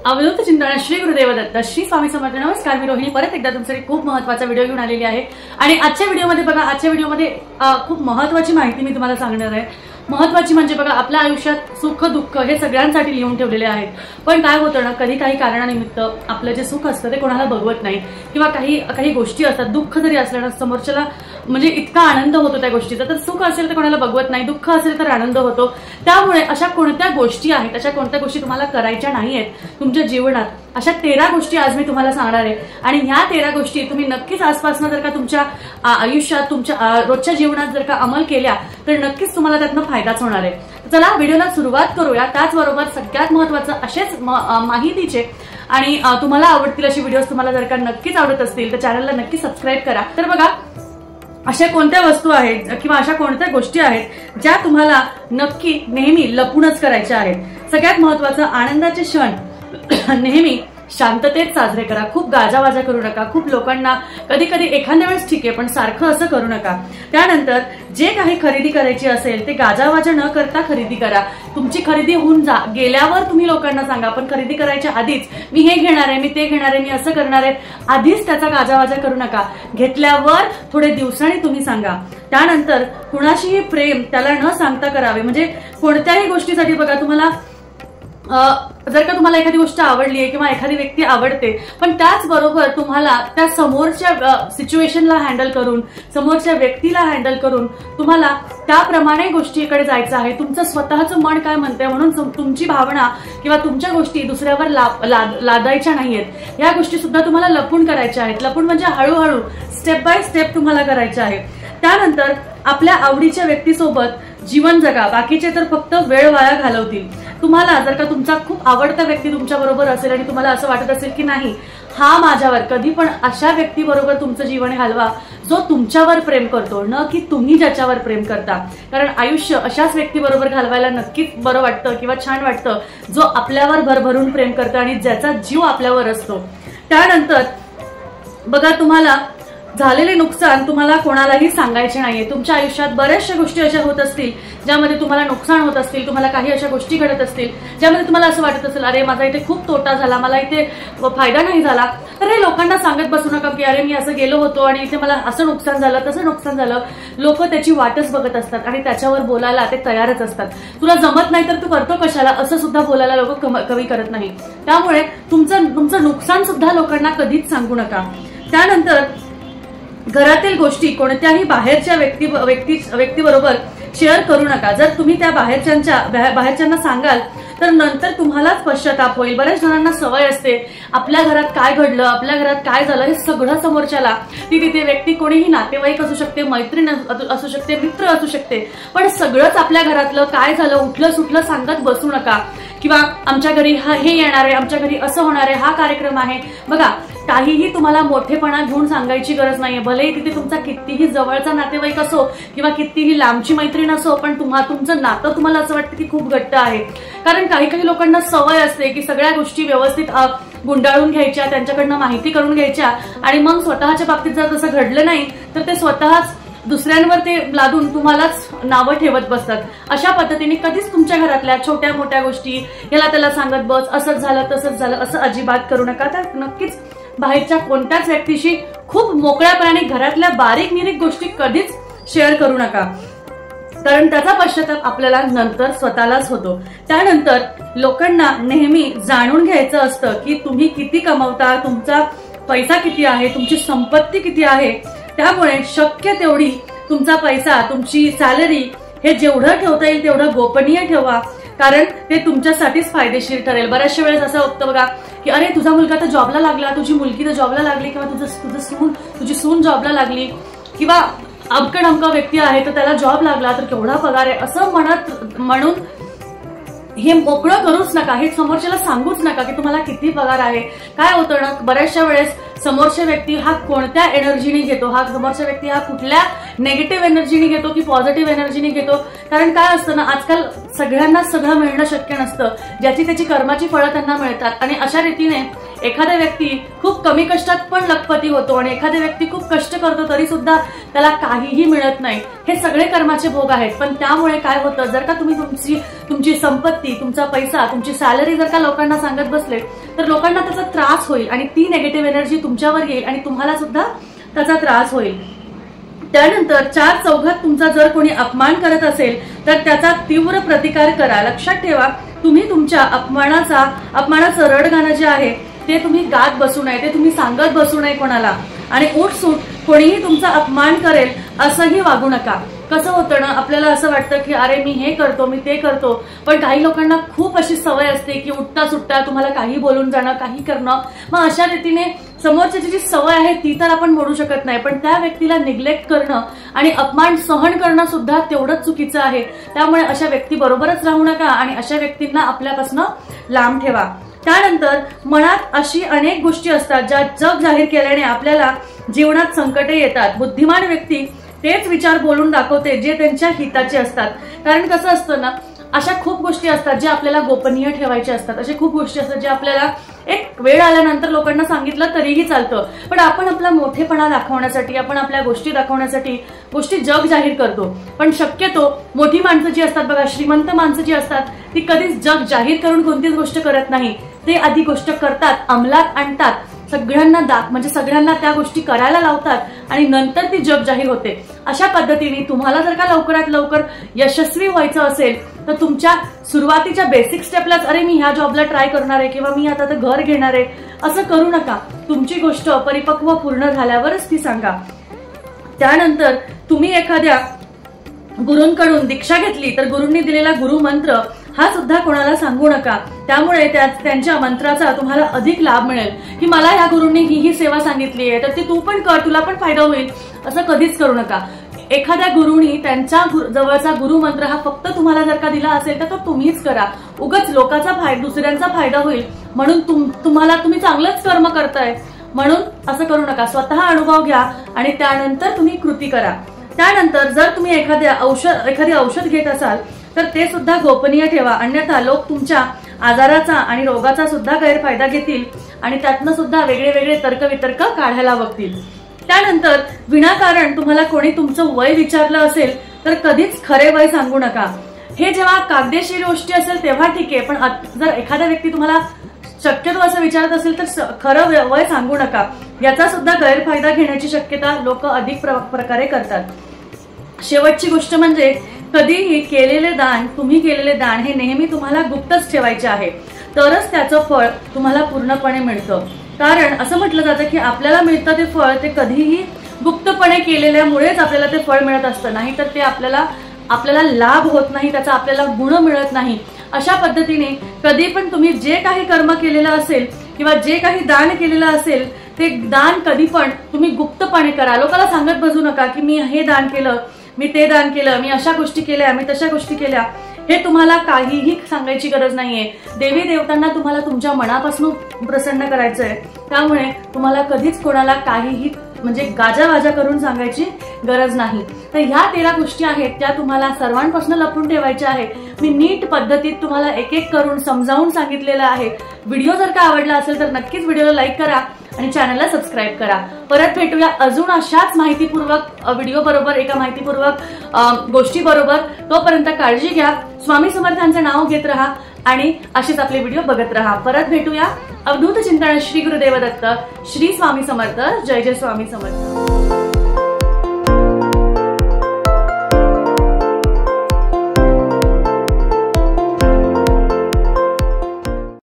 अवधूत चिंतन श्री गुरुदेव दत्त श्री स्वामी समर्थ। नमस्कार, मी रोहिणी परत एकदा तुमच्यासाठी खूप महत्त्वाचा व्हिडिओ घेऊन आलेली आहे। आणि आजच्या व्हिडिओमध्ये बघा, आजच्या व्हिडिओमध्ये खूप महत्त्वाची माहिती मी तुम्हाला सांगणार आहे। महत्त्वाची म्हणजे बघा, आपल्या आयुष्यात सुख दुःख हे सगळ्यांसाठी लिहून ठेवलेले आहेत, पण काय होतं ना, कधी काही कारणानिमित्त आपलं जे सुख असतं ते कोणाला बघवत नाही, किंवा काही गोष्टी असतात, दुःख जरी असलं ना समोरच्याला म्हणजे इतका आनंद होतो त्या गोष्टीचा, तर सुख असेल तर कोणाला बघवत नाही, दुःख असेल तर आनंद होतो। त्यामुळे अशा कोणत्या गोष्टी आहेत, अशा कोणत्या गोष्टी तुम्हाला करायच्या नाहीयेत तुमच्या जीवनात, अशा 13 गोष्टी आज मी तुम्हाला सांगणार आहे। आणि ह्या 13 गोष्टी तुम्ही नक्कीच आजपासून जर का तुमच्या आयुष्यात, तुमच्या रोजच्या जीवनात जर का अंमल केल्या तर नक्कीच तुम्हाला त्यातनं फायदाच होणार आहे। चला व्हिडिओला सुरुवात करूया। त्याचबरोबर सगळ्यात महत्त्वाचं असेच माहितीचे आणि तुम्हाला आवडतील अशी व्हिडिओज तुम्हाला जर का नक्कीच आवडत असतील तर चॅनलला नक्की सबस्क्राईब करा। तर बघा, अशा कोणत्या वस्तू आहेत किंवा अशा कोणत्या गोष्टी आहेत ज्या तुम्हाला नक्की नेहमी लपूनच करायच्या आहेत। सगळ्यात महत्त्वाचं, आनंदाचे क्षण नेहमी शांततेत साजरे करा। खूप गाजावाजा करू नका, खूप लोकांना कधी कधी एखाद्या वेळेस ठीक आहे पण सारखं असं करू नका। त्यानंतर जे काही खरेदी करायची असेल ते गाजावाजा न करता खरेदी करा। तुमची खरेदी होऊन गेल्यावर तुम्ही लोकांना सांगा, पण खरेदी करायच्या आधीच मी हे घेणार आहे, मी ते घेणार आहे, मी असं करणार आहे, आधीच त्याचा गाजावाजा करू नका। घेतल्यावर थोडे दिवसांनी तुम्ही सांगा। त्यानंतर कुणाशीही प्रेम त्याला न सांगता करावे। म्हणजे कोणत्याही गोष्टीसाठी बघा, तुम्हाला जर का तुम्हाला एखादी गोष्ट आवडली आहे किंवा एखादी व्यक्ती आवडते, पण त्याचबरोबर तुम्हाला त्या समोरच्या सिच्युएशनला हँडल करून, समोरच्या व्यक्तीला हँडल करून तुम्हाला त्याप्रमाणे गोष्टीकडे जायचं आहे। तुमचं स्वतःचं मन काय म्हणतंय म्हणून तुमची भावना किंवा तुमच्या गोष्टी दुसऱ्यावर लादायच्या नाहीयेत। या गोष्टी सुद्धा तुम्हाला लपून करायच्या आहेत। लपून म्हणजे हळूहळू स्टेप बाय स्टेप तुम्हाला करायच्या आहे। त्यानंतर आपल्या आवडीच्या व्यक्तीसोबत जीवन जगा, बाकीचे तर फक्त वेळ वाया घालवतील। तुम्हाला जर का तुमचा खूप आवडता व्यक्ती तुमच्या बरोबर असेल आणि तुम्हाला असं वाटत असेल की नाही, हा माझ्यावर, कधी पण अशा व्यक्तीबरोबर तुमचं जीवन घालवा जो तुमच्यावर प्रेम करतो, न की तुम्ही ज्याच्यावर प्रेम करता। कारण आयुष्य अशाच व्यक्तीबरोबर घालवायला नक्कीच बरं वाटतं किंवा छान वाटतं जो आपल्यावर भरभरून प्रेम करतो आणि ज्याचा जीव आपल्यावर असतो। त्यानंतर बघा, तुम्हाला झालेले नुकसान तुम्हाला कोणालाही सांगायचे नाहीये। तुमच्या आयुष्यात बऱ्याचशा गोष्टी अशा होत असतील ज्यामध्ये तुम्हाला नुकसान होत असतील, तुम्हाला काही अशा गोष्टी घडत असतील ज्यामध्ये तुम्हाला असं वाटत असेल, अरे माझा इथे खूप तोटा झाला, मला इथे फायदा नाही झाला, तर हे लोकांना सांगत बसू नका की अरे मी असं गेलो होतो आणि इथे मला असं नुकसान झालं, तसं नुकसान झालं। लोक त्याची वाटच बघत असतात आणि त्याच्यावर बोलायला ते तयारच असतात। तुला जमत नाही तर तू करतो कशाला, असं सुद्धा बोलायला लोक कमी करत नाही। त्यामुळे तुमचं नुकसान सुद्धा लोकांना कधीच सांगू नका। त्यानंतर घरातील गोष्टी कोणत्याही बाहेरच्या व्यक्तीबरोबर शेअर करू नका। जर तुम्ही त्या बाहेरच्यांना सांगाल तर नंतर तुम्हालाच पश्चाताप होईल। बऱ्याच जणांना सवय असते, आपल्या घरात काय घडलं, आपल्या घरात काय झालं हे सगळं समोरच्याला, ती तिथे व्यक्ती कोणीही नातेवाईक असू शकते, मैत्रीण असू शकते, मित्र असू शकते, पण सगळंच आपल्या घरातलं काय झालं उठलं सुटलं सांगत बसू नका। किंवा आमच्या घरी हे येणार आहे, आमच्या घरी असं होणार आहे, हा कार्यक्रम आहे। बघा, काहीही तुम्हाला मोठेपणा घेऊन सांगायची गरज नाहीये। भलेही तिथे तुमचा कितीही जवळचा नातेवाईक असो किंवा कितीही लांबची मैत्रीण असो, पण तुमचं नातं तुम्हाला असं वाटतं की खूप घट्ट आहे। कारण काही लोकांना सवय असते की सगळ्या गोष्टी व्यवस्थित गुंडाळून घ्यायच्या, त्यांच्याकडनं माहिती करून घ्यायच्या, आणि मग स्वतःच्या बाबतीत जर तसं घडलं नाही तर ते स्वतःच दुसऱ्यांवर ते लादून तुम्हालाच नावं ठेवत बसतात। अशा पद्धतीने कधीच तुमच्या घरातल्या छोट्या मोठ्या गोष्टी याला त्याला सांगत बस, असंच झालं तसंच झालं असं अजिबात करू नका। तर नक्कीच बाहेरच्या कोणत्याच व्यक्तीशी खूप मोकळ्यापणाने घरातल्या बारीक निरीक गोष्टी कधीच शेअर करू नका, कारण त्याचा पश्चाताप आपल्याला नंतर स्वतःलाच होतो। त्यानंतर लोकांना नेहमी जाणून घ्यायचं असतं की तुम्ही किती कमवता, तुमचा पैसा किती आहे, तुमची संपत्ती किती आहे। त्यामुळे शक्य तेवढी तुमचा पैसा, तुमची सॅलरी हे जेवढं ठेवता येईल तेवढं गोपनीय ठेवा, कारण ते तुमच्यासाठीच फायदेशीर ठरेल। बऱ्याचशा वेळेस असं होतं बघा की अरे तुझा मुलगा तर जॉबला लागला, तुझी मुलगी तर जॉबला लागली, किंवा तुझी सून जॉबला लागली, किंवा अमका व्यक्ती आहे तर त्याला जॉब लागला तर केवढा पगार आहे, असं म्हणून हे मोकळं करूच नका, हे समोरच्याला सांगूच नका की तुम्हाला किती पगार आहे। काय होतं ना, बऱ्याचशा वेळेस समोरच्या व्यक्ती हा कोणत्या एनर्जीने घेतो, समोरच्या व्यक्ती हा कुठल्या नेगेटिव्ह एनर्जीने घेतो की पॉझिटिव्ह एनर्जीने घेतो। कारण काय असतं ना, आजकाल सगळ्यांना सगळं मिळणं शक्य नसतं, ज्याची त्याची कर्माची फळं त्यांना मिळतात, आणि अशा रीतीने एखादा व्यक्ती खूप कमी कष्टात पण लखपती होतो आणि एखादा व्यक्ती खूप कष्ट करतो तरी सुद्धा त्याला काहीही मिळत नाही। हे सगळे कर्माचे भोग आहेत। पण त्यामुळे काय होतं, जर का तुम्ही तुमची संपत्ती, तुमचा पैसा, तुमची सॅलरी जर का लोकांना सांगत बसले तर लोकांना त्याचा त्रास होईल आणि ती निगेटिव्ह एनर्जी तुमच्यावर येईल आणि तुम्हाला सुद्धा त्याचा त्रास होईल। त्यानंतर चार चौघात तुमचा जर कोणी अपमान करत असेल तर त्याचा तीव्र प्रतिकार करा। लक्षात ठेवा, तुम्ही तुमच्या अपमानाचं रडगाणं जे आहे ते तुम्ही गात बसू नये, ते तुम्ही सांगत बसू नये कोणाला। आणि उठसूट कोणीही तुमचा अपमान करेल असंही वागू नका। कसं होतं ना, आपल्याला असं वाटतं की अरे मी हे करतो, मी ते करतो, पण काही लोकांना खूप अशी सवय असते की उठता सुट्टा तुम्हाला काही बोलून जाणं, काही करणं। मग अशा रीतीने समोरच्याची जी सवय आहे ती तर आपण मोडू शकत नाही, पण त्या व्यक्तीला निग्लेक्ट करणं आणि अपमान सहन करणं सुद्धा तेवढंच चुकीचं आहे। त्यामुळे अशा व्यक्ती बरोबरच राहू नका आणि अशा व्यक्तींना आपल्यापासून लांब ठेवा। त्यानंतर मनात अशी अनेक गोष्टी असतात ज्या जग जाहीर केल्याने आपल्याला जीवनात संकटे येतात। बुद्धिमान व्यक्ती तेच विचार बोलून दाखवते जे त्यांच्या हिताचे असतात। कारण कसं असतं ना, अशा खूप गोष्टी असतात ज्या आपल्याला गोपनीय ठेवायच्या असतात। अशा खूप गोष्टी असतात ज्या आपल्याला एक वेळ आल्यानंतर लोकांना सांगितलं तरीही चालतं, पण आपण आपला मोठेपणा दाखवण्यासाठी, आपण आपल्या गोष्टी दाखवण्यासाठी गोष्टी जग जाहीर करतो। पण शक्यतो मोठी माणसं जी असतात बघा, श्रीमंत माणसं जी असतात ती कधीच जग जाहीर करून कोणतीच गोष्ट करत नाही। ते आधी गोष्ट करतात, अंमलात आणतात, सगळ्यांना त्या गोष्टी करायला लावतात आणि नंतर ती जग जाहीर होते। अशा पद्धतीने तुम्हाला जर का लवकरात लवकर यशस्वी व्हायचं असेल तर तुमच्या सुरुवातीच्या बेसिक स्टेपलाच अरे मी ह्या जॉबला ट्राय करणार आहे किंवा मी आता घर घेणार आहे असं करू नका। तुमची गोष्ट परिपक्व पूर्ण झाल्यावरच ती सांगा। त्यानंतर तुम्ही एखाद्या गुरूंकडून दीक्षा घेतली तर गुरूंनी दिलेला गुरुमंत्र हा सुद्धा कोणाला सांगू नका। त्यामुळे त्यांच्या मंत्राचा तुम्हाला अधिक लाभ मिळेल की मला ह्या गुरूंनी ही सेवा सांगितली आहे तर ती तू पण कर, तुला पण फायदा होईल, असं कधीच करू नका। एखाद्या गुरुनी त्यांच्या जवळचा गुरुमंत्र हा फक्त तुम्हाला जर का दिला असेल तर तो तुम्हीच करा। उगाच लोकांचा दुसऱ्यांचा फायदा होईल म्हणून तुम्ही चांगलंच कर्म करताय म्हणून असं करू नका। स्वतः अनुभव घ्या आणि त्यानंतर तुम्ही कृती करा। त्यानंतर जर तुम्ही एखादी औषध घेत असाल तर ते सुद्धा गोपनीय ठेवा, अन्यथा लोक तुमच्या आजाराचा आणि रोगाचा सुद्धा गैरफायदा घेतील आणि त्यातनं सुद्धा वेगळे तर्कवितर्क काढायला बघतील। त्यानंतर विनाकारण तुम्हाला कोणी तुमचं वय विचारलं असेल तर कधीच खरे वय सांगू नका। हे जेव्हा कायदेशीर गोष्टी असेल तेव्हा ठीक आहे, पण जर एखादा व्यक्ती तुम्हाला शक्यतो असं विचारत असेल तर खरं वय सांगू नका। याचा सुद्धा गैरफायदा घेण्याची शक्यता लोक अधिक प्रकारे करतात। शेवटची गोष्ट म्हणजे कधीही तुम्ही केलेले दान हे नेहमी तुम्हाला गुप्तच ठेवायचे आहे, तरच त्याचं फळ तुम्हाला पूर्णपणे मिळतं। कारण असं म्हटलं जातं की आपल्याला मिळतं ते फळ ते कधीही गुप्तपणे केलेल्यामुळेच आपल्याला ते फळ मिळत असतं, नाही तर ते आपल्याला लाभ होत नाही, त्याचा आपल्याला गुण मिळत नाही। अशा पद्धतीने कधी पण तुम्ही जे काही कर्म केलेलं असेल किंवा जे काही दान केलेलं असेल ते दान कधी पण तुम्ही गुप्तपणे करा। लोकांना सांगत बसू नका की मी हे दान केलं, मी ते दान केलं, मी अशा गोष्टी केल्या, मी तशा गोष्टी केल्या। हे तुम्हाला काहीही सांगायची गरज नाहीये। देवी देवतांना तुम्हाला तुमच्या मनापासून प्रसन्न करायचंय, त्यामुळे तुम्हाला कधीच कोणाला काहीही म्हणजे गाजावाजा करून सांगायची गरज नाही। तर ह्या 13 गोष्टी आहेत त्या तुम्हाला सर्वांपासून लपून ठेवायच्या आहेत। मी नीट पद्धतीत तुम्हाला एक एक करून समजावून सांगितलेलं आहे। व्हिडिओ जर का आवडला असेल तर नक्कीच व्हिडिओला लाईक करा आणि चॅनलला सबस्क्राईब करा। परत भेटूया अजून अशाच माहितीपूर्वक व्हिडिओ बरोबर, एका माहितीपूर्वक गोष्टी बरोबर। तोपर्यंत काळजी घ्या, स्वामी समर्थांचे नाव घेत राहा आणि असेच आपले व्हिडिओ बघत राहा। परत भेटूया। अवधूत चिंतन श्री गुरुदेव दत्त, श्री स्वामी समर्थ, जय जय स्वामी समर्थ।